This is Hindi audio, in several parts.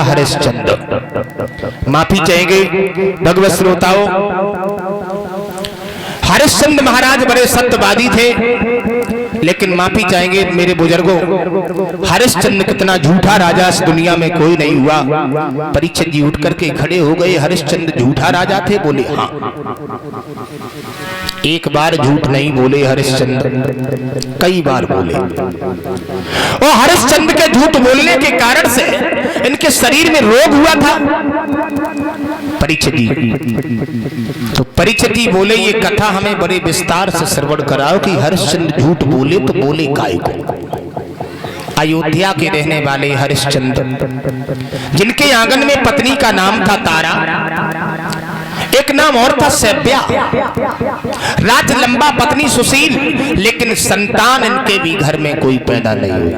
हरिश्चंद्र। माफी चाहेंगे भगवत श्रोताओं, हरिश्चंद्र महाराज बड़े सत्यवादी थे, लेकिन माफी चाहेंगे मेरे बुजुर्गों, हरिश्चंद्र कितना झूठा राजा इस दुनिया में कोई नहीं हुआ। परीक्षित जी उठ करके खड़े हो गए। हरिश्चंद्र झूठा राजा थे? बोले हाँ। एक बार झूठ नहीं बोले हरिश्चंद्र, कई बार बोले। और हरिश्चंद्र के झूठ बोलने के कारण से इनके शरीर में रोग हुआ था। परीक्षित जी, तो परीक्षित जी बोले ये कथा हमें बड़े विस्तार से श्रवण कराओ कि हरिश्चंद्र झूठ बोले तो बोले काय को। अयोध्या के रहने वाले हरिश्चंद्र, जिनके आंगन में पत्नी का नाम था तारा, एक नाम और था सैब्या, राज लंबा, पत्नी सुशील, लेकिन संतान इनके भी घर में कोई पैदा नहीं हुई।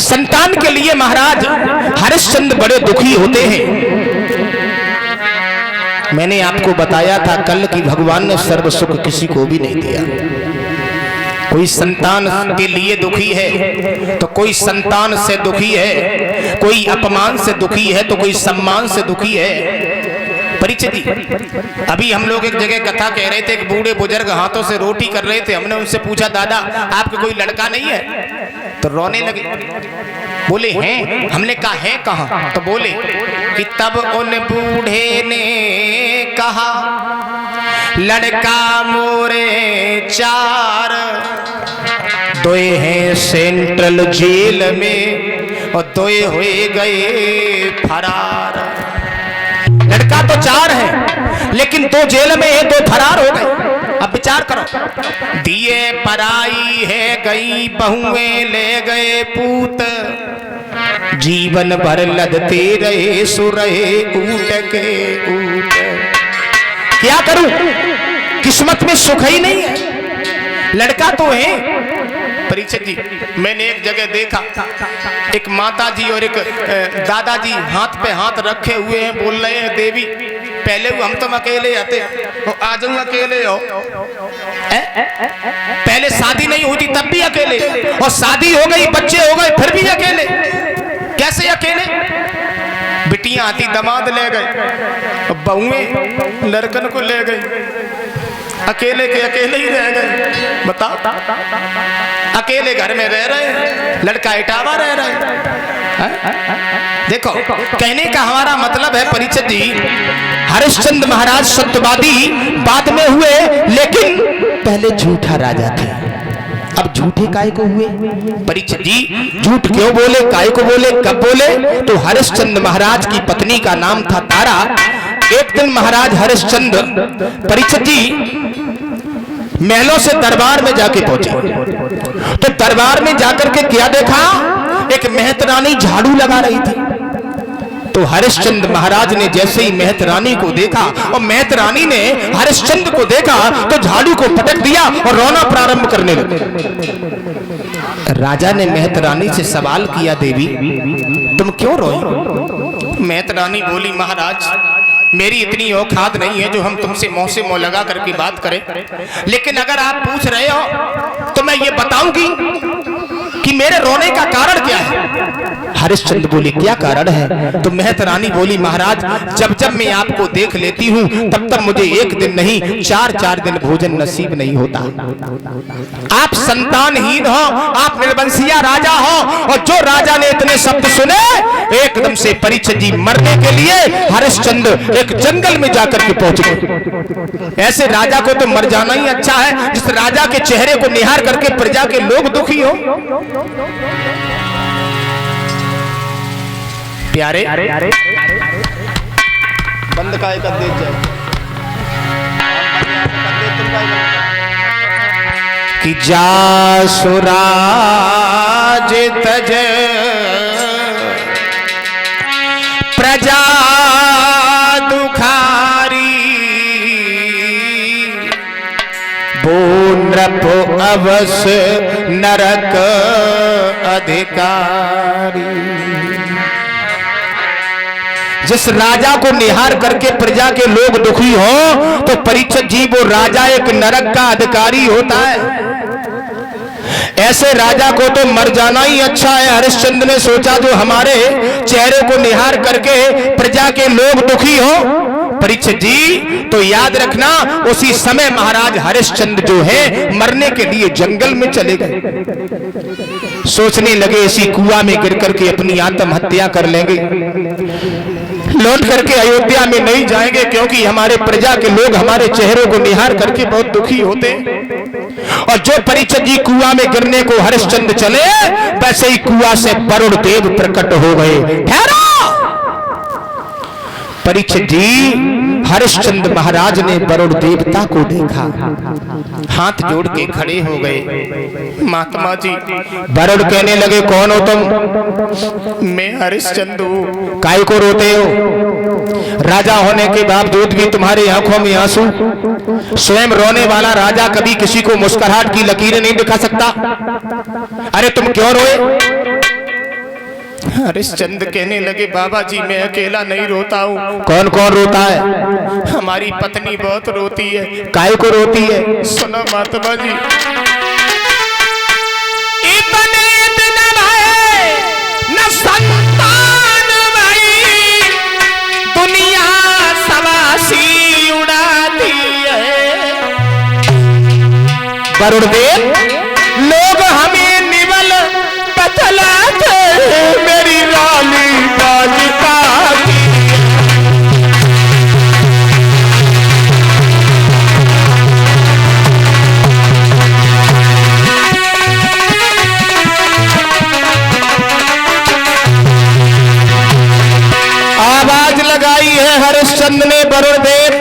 संतान के लिए महाराज हरिश्चंद्र बड़े दुखी होते हैं। मैंने आपको बताया था कल कि भगवान ने सर्व सुख किसी को भी नहीं दिया। कोई संतान के लिए दुखी है तो कोई संतान से दुखी है, कोई अपमान से दुखी है तो कोई सम्मान से दुखी है। परीक्षित जी, अभी हम लोग एक जगह कथा कह रहे थे, एक बूढ़े बुजुर्ग हाथों से रोटी कर रहे थे। हमने उनसे पूछा, दादा आपके कोई लड़का नहीं है? तो रोने लगे। बोले हैं। हमने कहा है कहाँ? तो बोले कि तब उन बूढ़े ने कहा, लड़का मोरे चार, दोए हैं सेंट्रल जेल में और दोए हुए गए फरार। लड़का तो चार है, लेकिन दो जेल में है, दो फरार हो गए। अब विचार करो, दिए पराई है गई बहुएं ले गए पूत, जीवन भर लदते रहे सुरहे ऊट के ऊट। क्या करूं, किस्मत में सुख ही नहीं है। लड़का तो है। परीक्षित जी, मैंने एक जगह देखा, एक माता जी और एक दादाजी हाथ पे हाथ रखे हुए हैं, बोल रहे हैं, देवी पहले हम तुम अकेले आते, आज हम अकेले हो। पहले शादी नहीं हुई थी तब भी अकेले, और शादी हो गई, बच्चे हो गए, फिर भी अकेले। कैसे अकेले? बिटियां आती दामाद ले गए, बहुएं लड़कन को ले गई, अकेले के अकेले ही रह गए। बताओ, अकेले घर में रह रहे, लड़का इटावा रह रहे। देखो, कहने का हमारा मतलब है परीक्षित जी, हरिश्चंद्र महाराज सत्यवादी बाद में हुए, लेकिन पहले झूठा राजा थे। अब झूठे काय को हुए? परीक्षित जी, झूठ क्यों बोले, काय को बोले, कब बोले? तो हरिश्चंद्र महाराज की पत्नी का नाम था तारा। एक दिन महाराज हरिश्चंद्र, परीक्षित जी, महलों से दरबार में जाके पहुंचे। तो दरबार में जाकर के क्या देखा? एक महतरानी झाड़ू लगा रही थी। तो हरिश्चंद्र महाराज ने जैसे ही महतरानी को देखा और महतरानी ने हरिश्चंद्र को देखा तो झाड़ू को पटक दिया और रोना प्रारंभ करने लगे। राजा ने महतरानी से सवाल किया, देवी तुम क्यों रोई? महतरानी बोली, महाराज मेरी इतनी औकात नहीं है जो हम तुमसे मुंह से मुंह लगा करके बात करें, लेकिन अगर आप पूछ रहे हो तो मैं ये बताऊंगी कि मेरे रोने का कारण क्या है। हरिश्चंद्र बोले, क्या कारण है? तो महतरानी बोली, महाराज जब जब मैं आपको देख लेती हूँ तब तब मुझे एक दिन नहीं 4-4 दिन भोजन नसीब नहीं होता। आप संतानहीन हो, आप निर्वंशिया राजा हो, और जो राजा ने इतने शब्द सुने एकदम से परीक्षित जी मरने के लिए हरिश्चंद्र एक जंगल में जाकर के पहुंच गए। ऐसे राजा को तो मर जाना ही अच्छा है, जिस राजा के चेहरे को निहार करके प्रजा के लोग दुखी हो। प्यारे बंद का एक दे जाए कि जा सुराज तज प्रजा दुखारी, वो नृप अवस नरक अधिकारी। जिस राजा को निहार करके प्रजा के लोग दुखी हो तो परीक्षित जी वो राजा एक नरक का अधिकारी होता है। ऐसे राजा को तो मर जाना ही अच्छा है। हरिश्चंद्र ने सोचा जो हमारे चेहरे को निहार करके प्रजा के लोग दुखी हो। परीक्षित जी तो याद रखना, उसी समय महाराज हरिश्चंद्र जो है मरने के लिए जंगल में चले गए। सोचने लगे इसी कुआं में गिर करके अपनी आत्महत्या कर लेंगे, लौट करके अयोध्या में नहीं जाएंगे, क्योंकि हमारे प्रजा के लोग हमारे चेहरों को निहार करके बहुत दुखी होते। और जो परीक्षित जी कुआं में गिरने को हरिश्चंद्र चले, वैसे ही कुआं से वरुण देव प्रकट हो गए। ठहरो परीक्षित जी, हरिश्चंद्र महाराज ने वरुण देवता को देखा, हाथ जोड़ के खड़े हो गए। महात्मा जी, वरुण कहने लगे कौन हो तुम? मैं हरिश्चंद्र हूँ। काय को रोते हो? राजा होने के बावजूद भी तुम्हारी आंखों में आंसू? स्वयं रोने वाला राजा कभी किसी को मुस्कुराहट की लकीरें नहीं दिखा सकता। अरे तुम क्यों रोए? हरिश्चंद्र कहने लगे बाबा जी मैं अकेला नहीं रोता हूँ। कौन कौन रोता है? हमारी पत्नी बहुत रोती है। काय को रोती है? सुनो महात्मा जी, इतने दिन भय न संतान भई, दुनिया सवासी उड़ाती है। वरुण देव, लोग हमें निवल बतलाते, मेरी रानी बालिका की। आवाज लगाई है हरिश्चंद्र ने, वरुण देव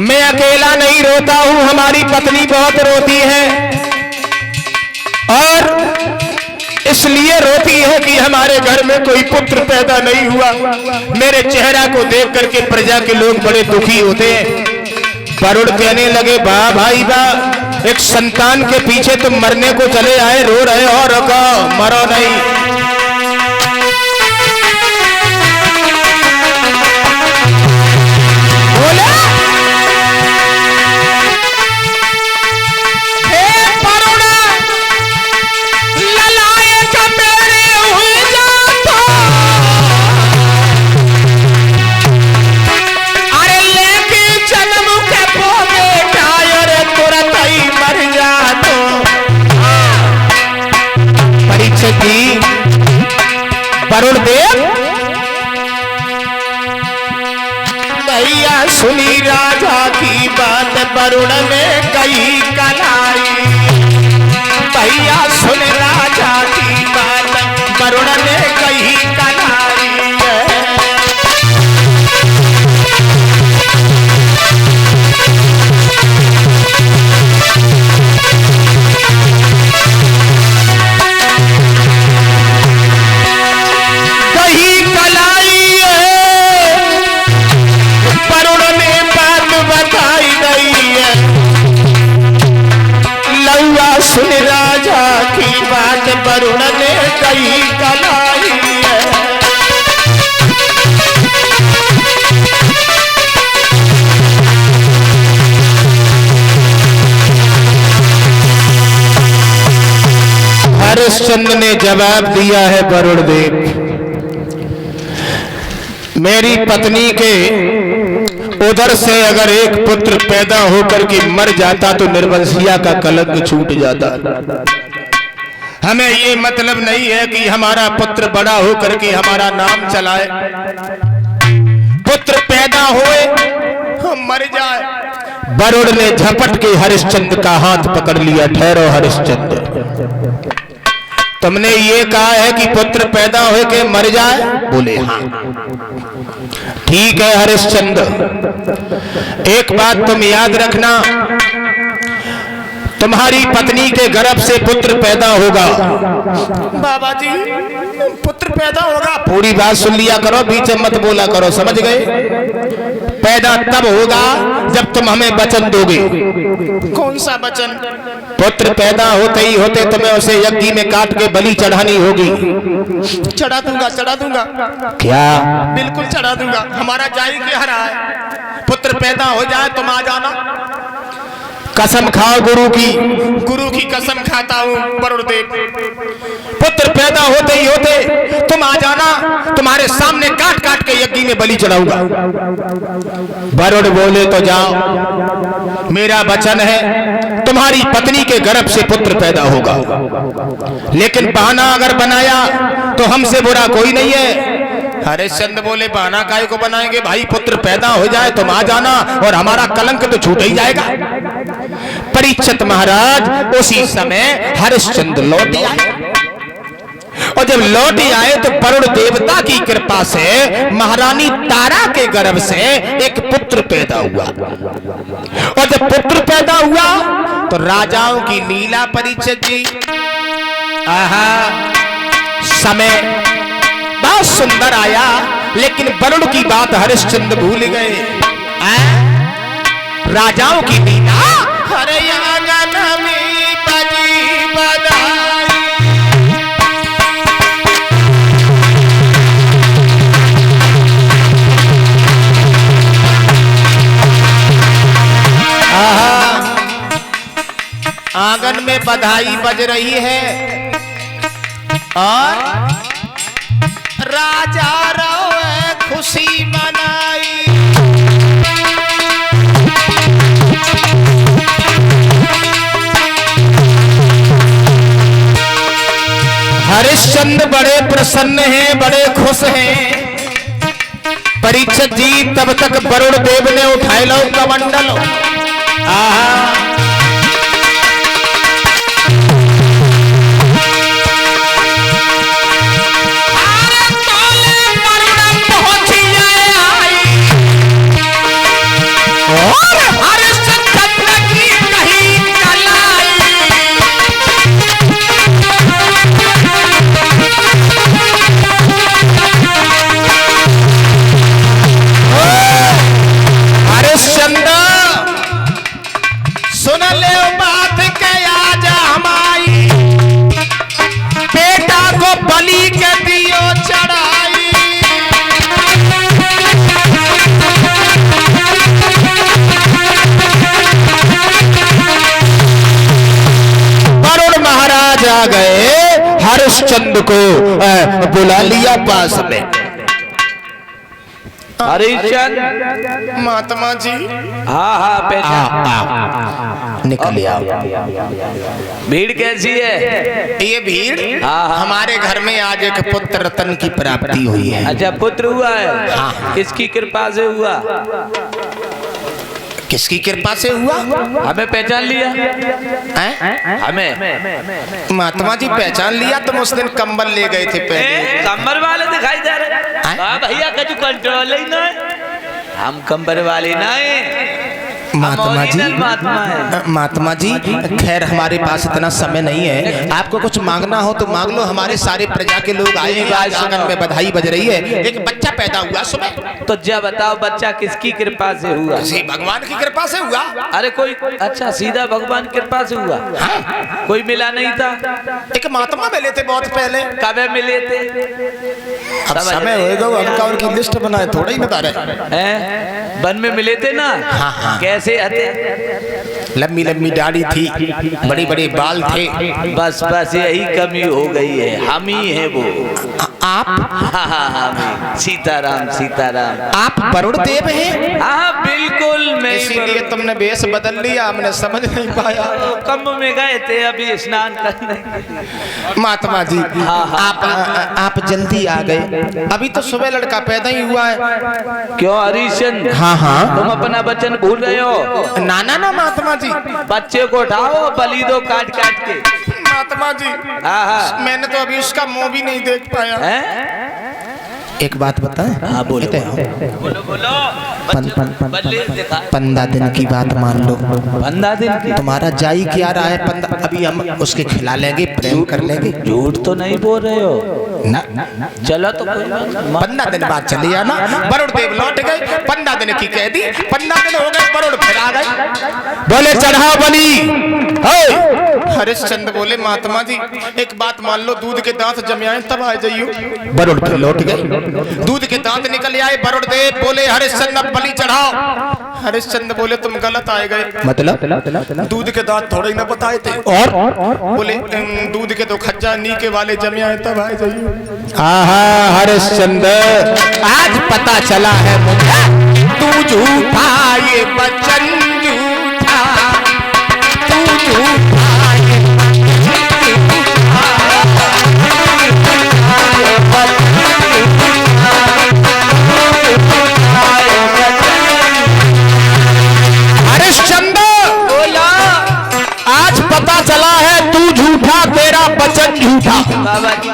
मैं अकेला नहीं रोता हूं, हमारी पत्नी बहुत रोती है, और इसलिए रोती है कि हमारे घर में कोई पुत्र पैदा नहीं हुआ। मेरे चेहरा को देख करके प्रजा के लोग बड़े दुखी होते हैं। वरुण कहने लगे वाह भाई वाह, एक संतान के पीछे तुम मरने को चले आए, रो रहे हो, रुको मरो नहीं। बोले वरुण देव, भैया सुनी राजा की बात, वरुण ने कही कलाई। भैया सुन राजा की बात, वरुण ने कही कलाई। सुन राजा की बात, वरुण ने कही कलाई है। हरिश्चंद्र ने जवाब दिया है वरुण देव, मेरी पत्नी के उधर से अगर एक पुत्र पैदा होकर के मर जाता तो निर्वंशिया का कलंक छूट जाता। हमें ये मतलब नहीं है कि हमारा पुत्र बड़ा होकर के हमारा नाम चलाए, पुत्र पैदा होए हम मर जाए। वरुण ने झपट के हरिश्चंद्र का हाथ पकड़ लिया। ठहरो हरिश्चंद्र, तुमने ये कहा है कि पुत्र पैदा हो के मर जाए? बोले हाँ। ठीक है हरिश्चंद्र, एक बात तुम याद रखना, तुम्हारी पत्नी के गर्भ से पुत्र पैदा होगा। बाबा जी पुत्र पैदा होगा? पूरी बात सुन लिया करो, बीच में मत बोला करो, समझ गए? पैदा तब होगा जब तुम हमें वचन दोगे। कौन सा वचन? पुत्र पैदा होते ही होते तुम्हें उसे यज्ञ में काट के बलि चढ़ानी होगी। चढ़ा दूंगा, चढ़ा दूंगा। क्या? बिल्कुल चढ़ा दूंगा। हमारा जाई के हरा है, पुत्र पैदा हो जाए तुम आ जाना। कसम खाओ गुरु की कसम खाता हूँ वरुण देव, पुत्र पैदा होते ही होते तुम आ जाना, तुम्हारे सामने काट काट के यज्ञ में बलि चढ़ाऊंगा। वरुण बोले तो जाओ, मेरा वचन है तुम्हारी पत्नी के गर्भ से पुत्र पैदा होगा, लेकिन बहाना अगर बनाया तो हमसे बुरा कोई नहीं है। हरिश्चंद्र बोले बहाना काहे को बनाएंगे भाई, पुत्र पैदा हो जाए तुम आ जाना और हमारा कलंक तो छूट ही जाएगा। परीक्षित महाराज उसी समय हरिश्चंद्र लौट आए, और जब लौट आए तो वरुण देवता की कृपा से महारानी तारा के गर्भ से एक पुत्र पैदा हुआ, और जब पुत्र पैदा हुआ तो राजाओं की लीला परीक्षित जी, आहा समय बहुत सुंदर आया, लेकिन वरुण की बात हरिश्चंद्र भूल गए। राजाओं की लीला हरे आंगन में बजी बधाई, आंगन में बधाई बज रही है और राजा रोए खुशी मनाई। हरिश्चंद्र बड़े प्रसन्न हैं, बड़े खुश हैं। परीक्षित जी तब तक वरुण देव ने उठाए लो कमंडल, आहा गए। हरिश्चंद्र को बुला लिया पास में। हरिश्चंद्र महात्मा जी, हाँ पहचान निकल आओ। भीड़ कैसी है? ये भीड़ हमारे घर में आज एक पुत्र रतन की प्राप्ति हुई है। अच्छा पुत्र हुआ है? हाँ। किसकी कृपा से हुआ? किसकी कृपा से हुआ? हमें पहचान लिया? हमें महात्मा जी पहचान लिया। तुम उस दिन कंबल ले गए थे पहले। कंबल वाले दिखाई दे रहे। भैया का जो कंट्रोल ही ना, हम कंबल वाले ना महात्मा जी खैर हमारे पास इतना समय नहीं है। आपको कुछ मांगना हो तो मांग लो। हमारे सारे प्रजा के लोग आए हैं, आज आंगन में बधाई बज रही है। एक बच्चा पैदा हुआ सुबह। तो जब बताओ बच्चा किसकी कृपा से हुआ? किसी भगवान की कृपा से हुआ। अरे कोई अच्छा सीधा भगवान की कृपा से हुआ? हाँ। कोई मिला नहीं था? एक महात्मा मिले थे बहुत पहले। कब मिले थे? अब समय होएगा, उनका उनकी लिस्ट बनाए थोड़ा ही बता रहे। वन में मिले थे ना? हाँ। कैसे आते? लंबी लंबी दाढ़ी थी, बड़े बड़े बाल थे। बस बस यही कमी हो गई है, हम ही है वो। आप? हाँ, सीताराम सीताराम। आप वरुण देव हैं? हाँ बिल्कुल, मैं इसीलिए तुमने वेश बदल लिया, हमने समझ नहीं पाया। कम में गए थे अभी स्नान करने। महात्मा जी आप जल्दी आ गए। अभी तो सुबह लड़का पैदा ही हुआ है। क्यों हरिश्चंद्र? हाँ तुम अपना वचन भूल रहे हो? ना महात्मा जी, बच्चे को उठाओ, बलि दो काट काट के। महात्मा जी मैंने तो अभी उसका मुंह भी नहीं देख पाया। एक बात बताएं? हाँ बोलो बोलो। 15 दिन की बात मान लो। 15 दिन? तुम्हारा जाई क्या रहा है? 15 अभी हम उसके खिला लेंगे, प्रेम कर लेंगे। झूठ तो नहीं बोल रहे हो ना? चलो तो 15 दिन बाद चले आना। वरुण देव लौट गए, 15 दिन की कैदी। 15 दिन हो गए, वरुण फिर आ गए। बोले चढ़ाओ बलि। हरिश्चंद्र बोले महात्मा जी एक बात मान लो, दूध के दांत जम आए तब आ जाइयो। वरुण फिर लौट गए। दूध के दांत निकल चले आए वरुण देव, बोले हरिश्चंद्र बलि चढ़ाओ। हरिश्चंद्र बोले तुम गलत आए गए। मतलब दूध के दांत थोड़े न बताए थे। और बोले दूध के तो खज्जा नीके वाले जमे आए तब आए जाइए। आहा हरिश्चंद्र, आज पता चला है मुझे तू झूठा ये बचन झूठा, तू झूठा ये हरिश्चंद्र, बोला आज पता चला है तू झूठा, तेरा वचन झूठा। बाबा जी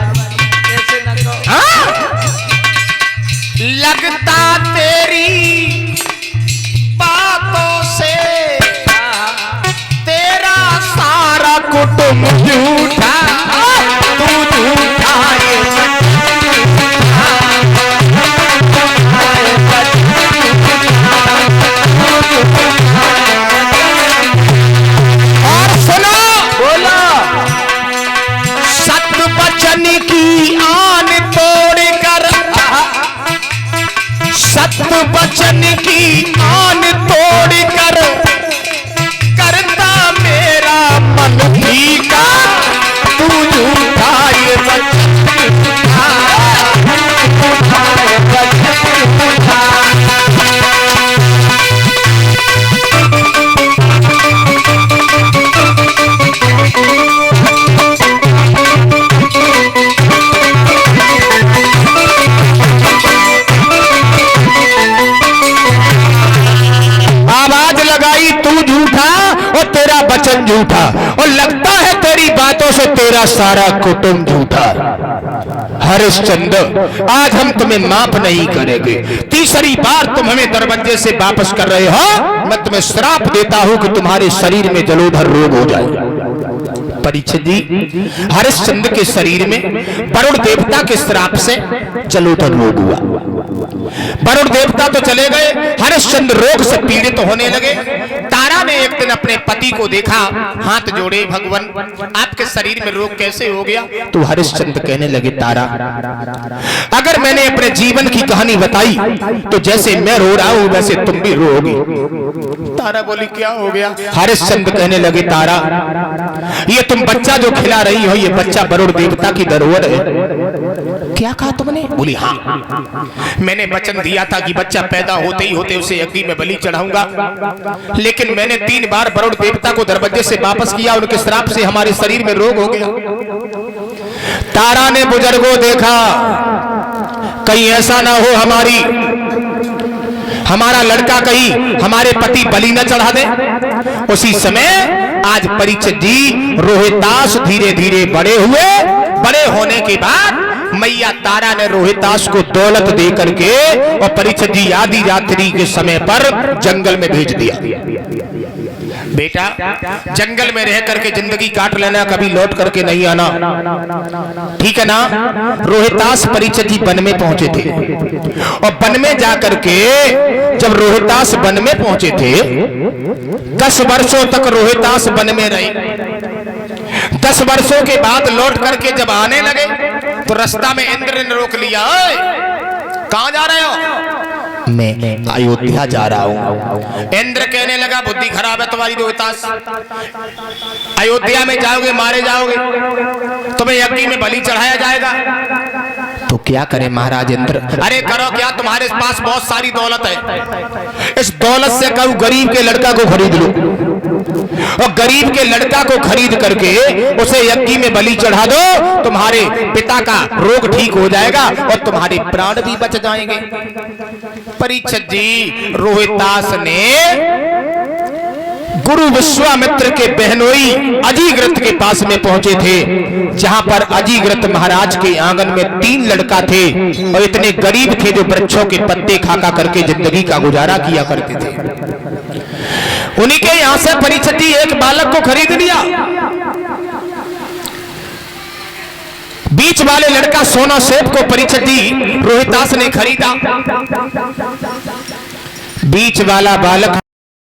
ऐसे न कहो। हाँ? लगता तेरी बातों से तेरा सारा कुटुंब झूठा, तू झूठा ये और सुनो, बोला सत्य वचन की आन तोड़ कर, सत्य वचन की आन तोड़ कर, करता मेरा मन फीका, तू झूठा ये बचन झूठा, झूठा ये बचन झूठा। आवाज लगाई तू झूठा और तेरा वचन झूठा, और लगता है तेरी बातों से तेरा सारा कुटुंब झूठा। हरिश्चंद्र, आज हम तुम्हें माफ नहीं करेंगे। तीसरी बार तुम हमें दरवाजे से वापस कर रहे हो, मैं तुम्हें श्राप देता हूं कि तुम्हारे शरीर में जलोधर रोग हो जाए। परीक्षित जी, हरिश्चंद्र के शरीर में वरुण देवता के श्राप से जलोधर रोग हुआ। वरुण देवता तो चले गए, हरिश्चंद्र रोग से पीड़ित होने लगे। तारा ने एक दिन अपने पति को देखा, हाथ जोड़े, भगवान आपके शरीर में रोग कैसे हो गया? तो हरिश्चंद्र कहने लगे, तारा अगर मैंने अपने जीवन की कहानी बताई तो जैसे मैं रो रहा हूं वैसे तुम भी रोओगी। तारा बोली क्या हो गया? हरिश्चंद्र कहने लगे, तारा ये तुम बच्चा जो खिला रही हो, ये बच्चा वरुण देवता की धरोहर है। क्या कहा तुमने? बोली हाँ, मैंने वचन दिया था कि बच्चा पैदा होते ही होते उसे अग्नि में बलि चढ़ाऊंगा, लेकिन मैंने 3 बार वरुण देवता को दरवाजे से वापस किया, उनके श्राप से हमारे शरीर में रोग हो गया। तारा ने बुजुर्गों देखा, कहीं ऐसा ना हो हमारा लड़का कहीं हमारे पति बलि न चढ़ा दे। उसी समय आज परीक्षित जी रोहितास धीरे धीरे बड़े हुए। बड़े होने के बाद मैया तारा ने रोहितास को दौलत दे करके और परीक्षित जी आधी रात्रि के समय पर जंगल में भेज दिया। बेटा जंगल में रह करके जिंदगी काट लेना, कभी लौट करके नहीं आना, ठीक है ना? रोहितास परीक्षित जी वन में पहुंचे थे, और वन में जाकर के जब रोहितास वन में पहुंचे थे, 10 वर्षों तक रोहितास वन में रहे। 10 वर्षों के बाद लौट करके जब आने लगे तो रास्ता में इंद्र ने रोक लिया। कहां जा रहे हो? मैं अयोध्या जा रहा हूँ। इंद्र कहने लगा, बुद्धि खराब है तुम्हारी रोहितास, अयोध्या में जाओगे मारे जाओगे, तुम्हें यज्ञ में बलि चढ़ाया जाएगा। तो क्या करें महाराज इंद्र? अरे करो क्या, तुम्हारे पास बहुत सारी दौलत है, इस दौलत से कहूं गरीब के लड़का को खरीद लो, और गरीब के लड़का को खरीद करके उसे यज्ञ में बलि चढ़ा दो, तुम्हारे पिता का रोग ठीक हो जाएगा और तुम्हारे प्राण भी बच जाएंगे। परीक्षित जी रोहितास ने गुरु विश्वामित्र के बहनोई अजीग्रत के पास में पहुंचे थे, जहां पर अजीग्रत महाराज के आंगन में 3 लड़का थे, और इतने गरीब थे जो वृक्षों के पत्ते खाका करके जिंदगी का गुजारा किया करते थे। उन्हीं के यहां से परीक्षित जी एक बालक को खरीद लिया। बीच वाले लड़का सोना सेठ को परीक्षित जी रोहितास ने खरीदा। बीच वाला बालक